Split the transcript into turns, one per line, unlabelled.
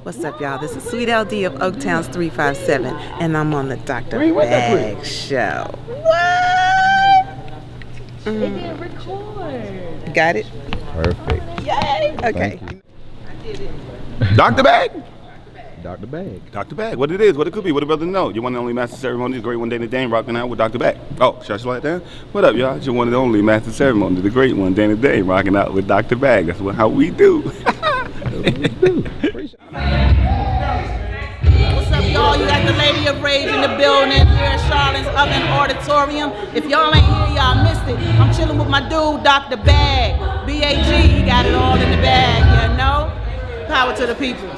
What's up, y'all? This is Sweet LD of Oaktown's 357, and I'm on the Dr. Bag Show. What?
It didn't record.
Got it?
Perfect.
Yay! Okay.
Dr. Bag?
Dr. Bag.
Dr. Bag. What it is, what it could be, what a brother know. Your one and only master ceremony, the great one, Dana Dane, rocking out with Dr. Bag. Oh, should I slow that down? What up, y'all? It's your one and only master ceremony, the great one, Dana Dane, rocking out with Dr. Bag. That's how we do.
Appreciate
What's up, y'all? You got the Lady of Rage in the building here at Charlotte's Oven Auditorium. If y'all ain't here, y'all missed it. I'm chilling with my dude, Dr. Bag. B-A-G, he got it all in the bag, you know? Power to the people.